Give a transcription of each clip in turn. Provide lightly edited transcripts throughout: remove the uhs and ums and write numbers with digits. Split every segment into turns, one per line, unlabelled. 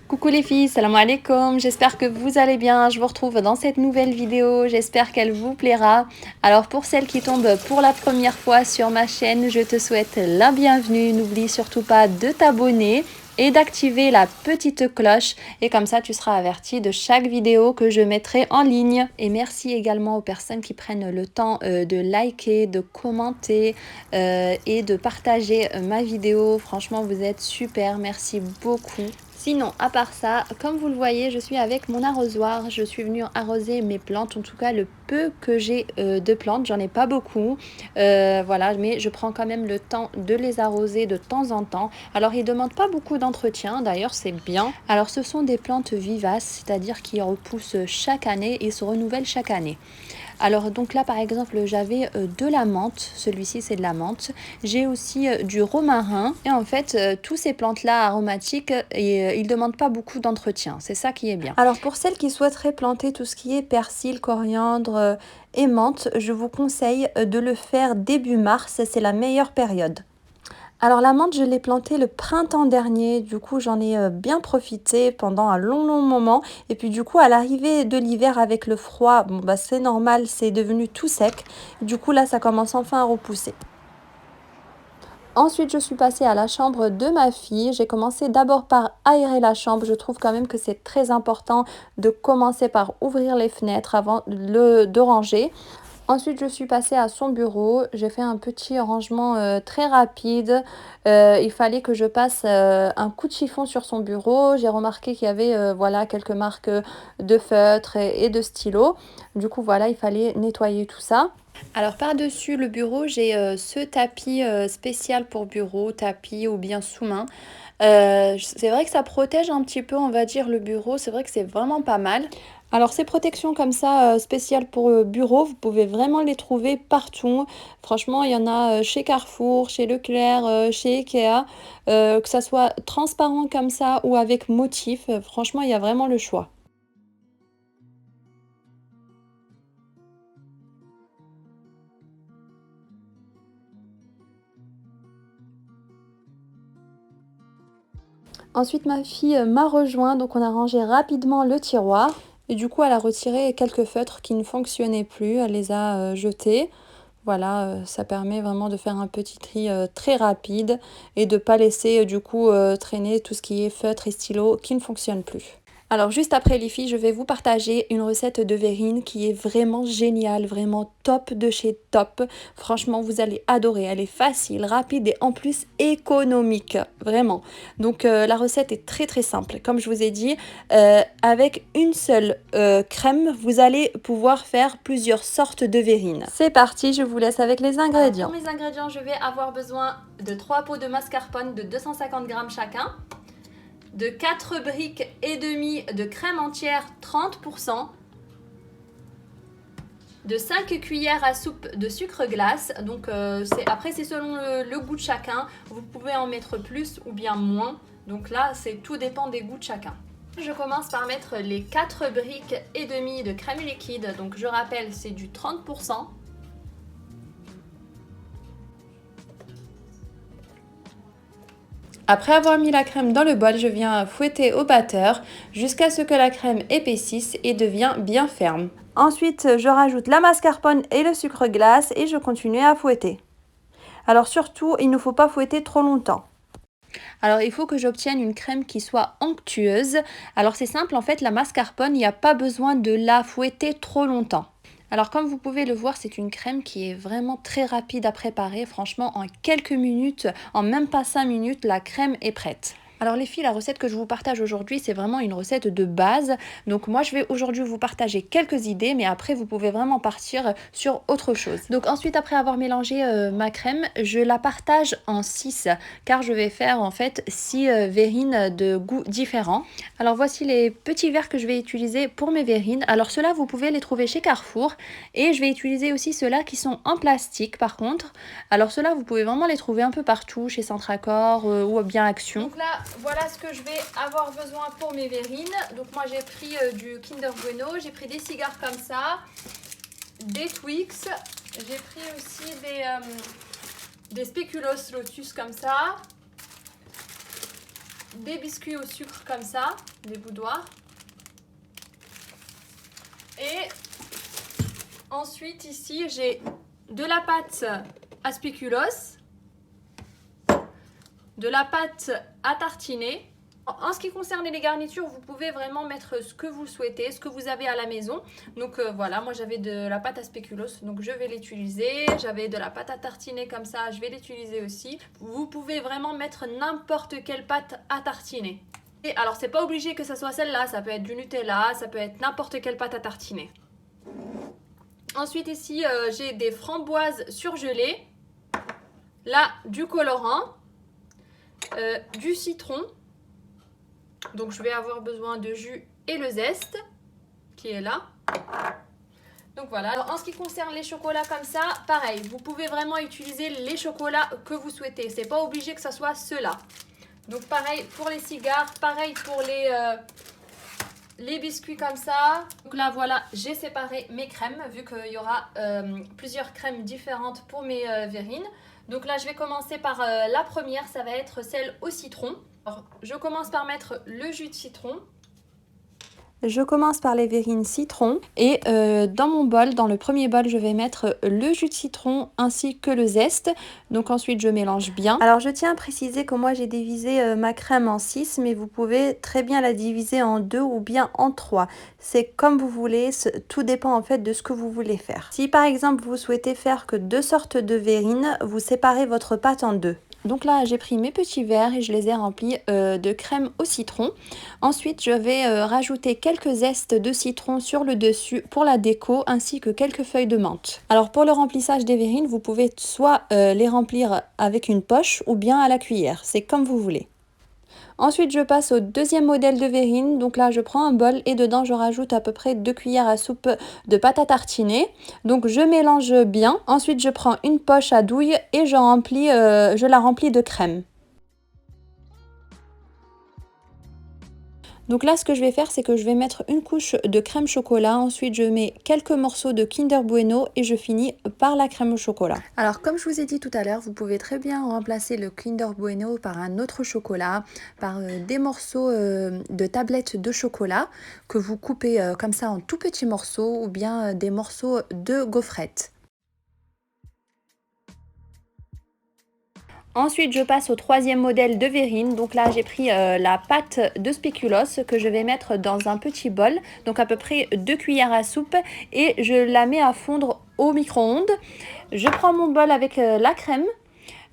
Coucou les filles, salam alaikum, j'espère que vous allez bien, je vous retrouve dans cette nouvelle vidéo, j'espère qu'elle vous plaira. Alors pour celles qui tombent pour la première fois sur ma chaîne, je te souhaite la bienvenue, n'oublie surtout pas de t'abonner et d'activer la petite cloche et comme ça tu seras averti de chaque vidéo que je mettrai en ligne. Et merci également aux personnes qui prennent le temps de liker, de commenter et de partager ma vidéo, franchement vous êtes super, merci beaucoup. Sinon, à part ça, comme vous le voyez, je suis avec mon arrosoir. Je suis venue arroser mes plantes, en tout cas le peu que j'ai de plantes. J'en ai pas beaucoup, voilà, mais je prends quand même le temps de les arroser de temps en temps. Alors, ils ne demandent pas beaucoup d'entretien, d'ailleurs, c'est bien. Alors, ce sont des plantes vivaces, c'est-à-dire qui repoussent chaque année et se renouvellent chaque année. Alors donc là par exemple j'avais de la menthe, celui-ci c'est de la menthe. J'ai aussi du romarin et en fait tous ces plantes là aromatiques ils ne demandent pas beaucoup d'entretien, c'est ça qui est bien. Alors pour celles qui souhaiteraient planter tout ce qui est persil, coriandre et menthe, je vous conseille de le faire début mars, c'est la meilleure période. Alors la menthe, je l'ai plantée le printemps dernier, du coup j'en ai bien profité pendant un long moment. Et puis du coup à l'arrivée de l'hiver avec le froid, bon bah c'est normal, c'est devenu tout sec. Du coup là ça commence enfin à repousser. Ensuite, je suis passée à la chambre de ma fille. J'ai commencé d'abord par aérer la chambre. Je trouve quand même que c'est très important de commencer par ouvrir les fenêtres avant de ranger. Ensuite, je suis passée à son bureau. J'ai fait un petit rangement très rapide. Il fallait que je passe un coup de chiffon sur son bureau. J'ai remarqué qu'il y avait voilà, quelques marques de feutre et de stylo. Du coup, voilà, il fallait nettoyer tout ça. Alors par-dessus le bureau, j'ai ce tapis spécial pour bureau, tapis ou bien sous-main. C'est vrai que ça protège un petit peu, on va dire, le bureau. C'est vrai que c'est vraiment pas mal. Alors ces protections comme ça, spéciales pour bureau, vous pouvez vraiment les trouver partout. Franchement, il y en a chez Carrefour, chez Leclerc, chez Ikea. Que ça soit transparent comme ça ou avec motif, franchement, il y a vraiment le choix. Ensuite, ma fille m'a rejoint, donc on a rangé rapidement le tiroir. Et du coup, elle a retiré quelques feutres qui ne fonctionnaient plus, elle les a jetés. Voilà, ça permet vraiment de faire un petit tri très rapide et de ne pas laisser du coup traîner tout ce qui est feutre et stylo qui ne fonctionne plus. Alors juste après les filles, je vais vous partager une recette de verrine qui est vraiment géniale, vraiment top de chez top. Franchement, vous allez adorer. Elle est facile, rapide et en plus économique, vraiment. Donc la recette est très simple. Comme je vous ai dit, avec une seule crème, vous allez pouvoir faire plusieurs sortes de verrine. C'est parti, je vous laisse avec les ingrédients.
Alors, pour mes ingrédients, je vais avoir besoin de 3 pots de mascarpone de 250 g chacun, de 4 briques et demi de crème entière 30%, de 5 cuillères à soupe de sucre glace. Donc après c'est selon le goût de chacun, vous pouvez en mettre plus ou bien moins. Donc là tout dépend des goûts de chacun. Je commence par mettre les 4 briques et demi de crème liquide. Donc je rappelle, c'est du 30%.
Après avoir mis la crème dans le bol, je viens fouetter au batteur jusqu'à ce que la crème épaississe et devienne bien ferme. Ensuite, je rajoute la mascarpone et le sucre glace et je continue à fouetter. Alors surtout, il ne faut pas fouetter trop longtemps. Alors il faut que j'obtienne une crème qui soit onctueuse. Alors c'est simple, en fait la mascarpone, il n'y a pas besoin de la fouetter trop longtemps. Alors comme vous pouvez le voir, c'est une crème qui est vraiment très rapide à préparer. Franchement, en quelques minutes, en même pas 5 minutes, la crème est prête. Alors les filles, la recette que je vous partage aujourd'hui, c'est vraiment une recette de base. Donc moi, je vais aujourd'hui vous partager quelques idées, mais après, vous pouvez vraiment partir sur autre chose. Donc ensuite, après avoir mélangé ma crème, je la partage en 6, car je vais faire en fait 6 verrines de goûts différents. Alors voici les petits verres que je vais utiliser pour mes verrines. Alors ceux-là, vous pouvez les trouver chez Carrefour. Et je vais utiliser aussi ceux-là qui sont en plastique par contre. Alors ceux-là, vous pouvez vraiment les trouver un peu partout, chez Centracor ou bien Action.
Donc là, voilà ce que je vais avoir besoin pour mes verrines. Donc moi j'ai pris du Kinder Bueno, j'ai pris des cigares comme ça, des Twix, j'ai pris aussi des Speculoos Lotus comme ça, des biscuits au sucre comme ça, des boudoirs. Et ensuite ici j'ai de la pâte à spéculoos, de la pâte à tartiner. En ce qui concerne les garnitures, vous pouvez vraiment mettre ce que vous souhaitez, ce que vous avez à la maison. Donc voilà, moi j'avais de la pâte à spéculoos, donc je vais l'utiliser. J'avais de la pâte à tartiner comme ça, je vais l'utiliser aussi. Vous pouvez vraiment mettre n'importe quelle pâte à tartiner. Et alors c'est pas obligé que ça soit celle-là, ça peut être du Nutella, ça peut être n'importe quelle pâte à tartiner. Ensuite ici j'ai des framboises surgelées, là du colorant, du citron. Donc je vais avoir besoin de jus et le zeste qui est là. Donc voilà. Alors, en ce qui concerne les chocolats comme ça, pareil, vous pouvez vraiment utiliser les chocolats que vous souhaitez. C'est pas obligé que ça soit ceux-là. Donc pareil pour les cigares, pareil pour les biscuits comme ça. Donc là voilà, j'ai séparé mes crèmes vu qu'il y aura plusieurs crèmes différentes pour mes verrines. Donc là je vais commencer par la première, ça va être celle au citron. Alors, je commence par mettre le jus de citron.
Je commence par les verrines citron et dans mon bol, dans le premier bol, je vais mettre le jus de citron ainsi que le zeste. Donc ensuite, je mélange bien. Alors je tiens à préciser que moi j'ai divisé ma crème en 6, mais vous pouvez très bien la diviser en 2 ou bien en 3. C'est comme vous voulez, tout dépend en fait de ce que vous voulez faire. Si par exemple vous souhaitez faire que 2 sortes de verrines, vous séparez votre pâte en 2. Donc là, j'ai pris mes petits verres et je les ai remplis de crème au citron. Ensuite, je vais rajouter quelques zestes de citron sur le dessus pour la déco ainsi que quelques feuilles de menthe. Alors pour le remplissage des verrines, vous pouvez soit les remplir avec une poche ou bien à la cuillère. C'est comme vous voulez. Ensuite, je passe au deuxième modèle de verrine. Donc là, je prends un bol et dedans, je rajoute à peu près 2 cuillères à soupe de pâte à tartiner. Donc, je mélange bien. Ensuite, je prends une poche à douille et je la remplis de crème. Donc là, ce que je vais faire, c'est que je vais mettre une couche de crème chocolat. Ensuite, je mets quelques morceaux de Kinder Bueno et je finis par la crème au chocolat. Alors, comme je vous ai dit tout à l'heure, vous pouvez très bien remplacer le Kinder Bueno par un autre chocolat, par des morceaux de tablettes de chocolat que vous coupez comme ça en tout petits morceaux ou bien des morceaux de gaufrettes. Ensuite, je passe au troisième modèle de verrine. Donc là, j'ai pris la pâte de spéculoos que je vais mettre dans un petit bol. Donc à peu près 2 cuillères à soupe et je la mets à fondre au micro-ondes. Je prends mon bol avec la crème.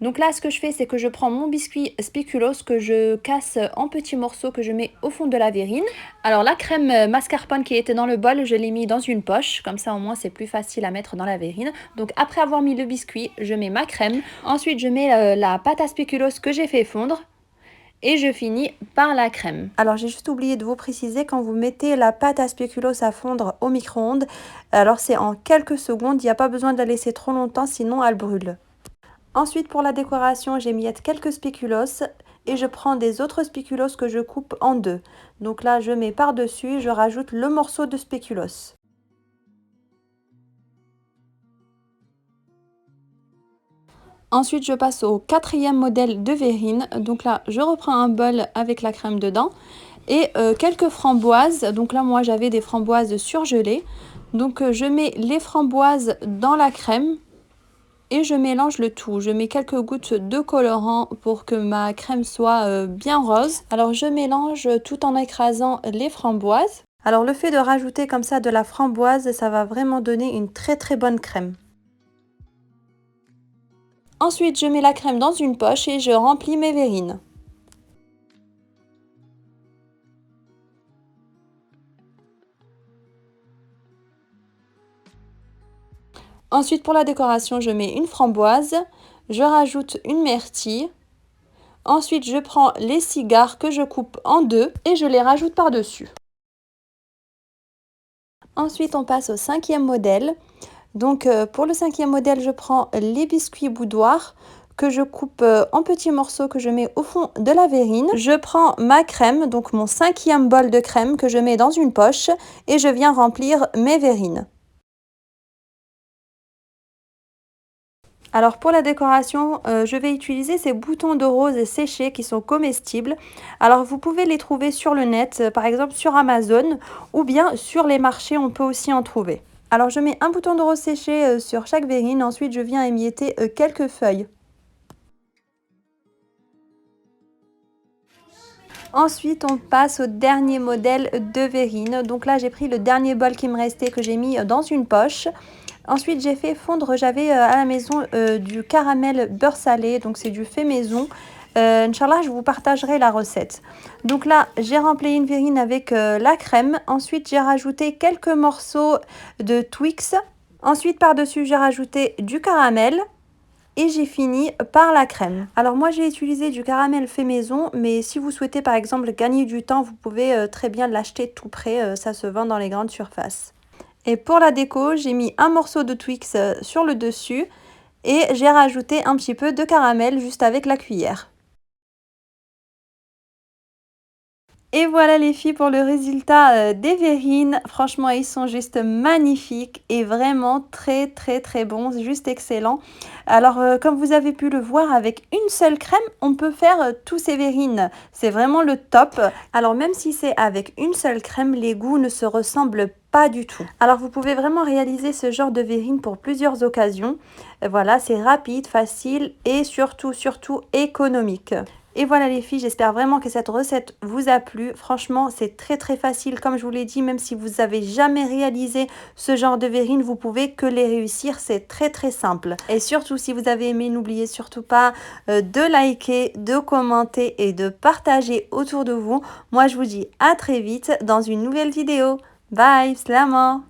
Donc là, ce que je fais, c'est que je prends mon biscuit spéculoos que je casse en petits morceaux que je mets au fond de la verrine. Alors la crème mascarpone qui était dans le bol, je l'ai mis dans une poche. Comme ça, au moins, c'est plus facile à mettre dans la verrine. Donc après avoir mis le biscuit, je mets ma crème. Ensuite, je mets la pâte à spéculoos que j'ai fait fondre. Et je finis par la crème. Alors j'ai juste oublié de vous préciser, quand vous mettez la pâte à spéculoos à fondre au micro-ondes, alors c'est en quelques secondes, il n'y a pas besoin de la laisser trop longtemps, sinon elle brûle. Ensuite, pour la décoration, j'émiette quelques spéculoos et je prends des autres spéculoos que je coupe en 2. Donc là, je mets par-dessus et je rajoute le morceau de spéculoos. Ensuite, je passe au quatrième modèle de verrine. Donc là, je reprends un bol avec la crème dedans et quelques framboises. Donc là, moi, j'avais des framboises surgelées. Donc je mets les framboises dans la crème. Et je mélange le tout. Je mets quelques gouttes de colorant pour que ma crème soit bien rose. Alors je mélange tout en écrasant les framboises. Alors le fait de rajouter comme ça de la framboise, ça va vraiment donner une très bonne crème. Ensuite, je mets la crème dans une poche et je remplis mes verrines. Ensuite, pour la décoration, je mets une framboise, je rajoute une myrtille. Ensuite, je prends les cigares que je coupe en 2 et je les rajoute par-dessus. Ensuite, on passe au cinquième modèle. Donc, pour le cinquième modèle, je prends les biscuits boudoirs que je coupe en petits morceaux que je mets au fond de la verrine. Je prends ma crème, donc mon cinquième bol de crème que je mets dans une poche et je viens remplir mes verrines. Alors pour la décoration, je vais utiliser ces boutons de rose séchés qui sont comestibles. Alors vous pouvez les trouver sur le net, par exemple sur Amazon ou bien sur les marchés, on peut aussi en trouver. Alors je mets un bouton de rose séché sur chaque verrine, ensuite je viens émietter quelques feuilles. Ensuite, on passe au dernier modèle de verrine. Donc là, j'ai pris le dernier bol qui me restait que j'ai mis dans une poche. Ensuite, j'ai fait fondre, j'avais à la maison du caramel beurre salé, donc c'est du fait maison. Inch'Allah, je vous partagerai la recette. Donc là, j'ai rempli une verrine avec la crème. Ensuite, j'ai rajouté quelques morceaux de Twix. Ensuite, par-dessus, j'ai rajouté du caramel. Et j'ai fini par la crème. Alors moi j'ai utilisé du caramel fait maison, mais si vous souhaitez par exemple gagner du temps, vous pouvez très bien l'acheter tout prêt, ça se vend dans les grandes surfaces. Et pour la déco, j'ai mis un morceau de Twix sur le dessus et j'ai rajouté un petit peu de caramel juste avec la cuillère. Et voilà les filles pour le résultat des verrines. Franchement, ils sont juste magnifiques et vraiment très bons, juste excellents. Alors, comme vous avez pu le voir, avec une seule crème, on peut faire tous ces verrines. C'est vraiment le top. Alors, même si c'est avec une seule crème, les goûts ne se ressemblent pas du tout. Alors, vous pouvez vraiment réaliser ce genre de verrine pour plusieurs occasions. Voilà, c'est rapide, facile et surtout économique. Et voilà les filles, j'espère vraiment que cette recette vous a plu. Franchement, c'est très facile. Comme je vous l'ai dit, même si vous n'avez jamais réalisé ce genre de verrine, vous pouvez que les réussir. C'est très simple. Et surtout, si vous avez aimé, n'oubliez surtout pas de liker, de commenter et de partager autour de vous. Moi, je vous dis à très vite dans une nouvelle vidéo. Bye, slama!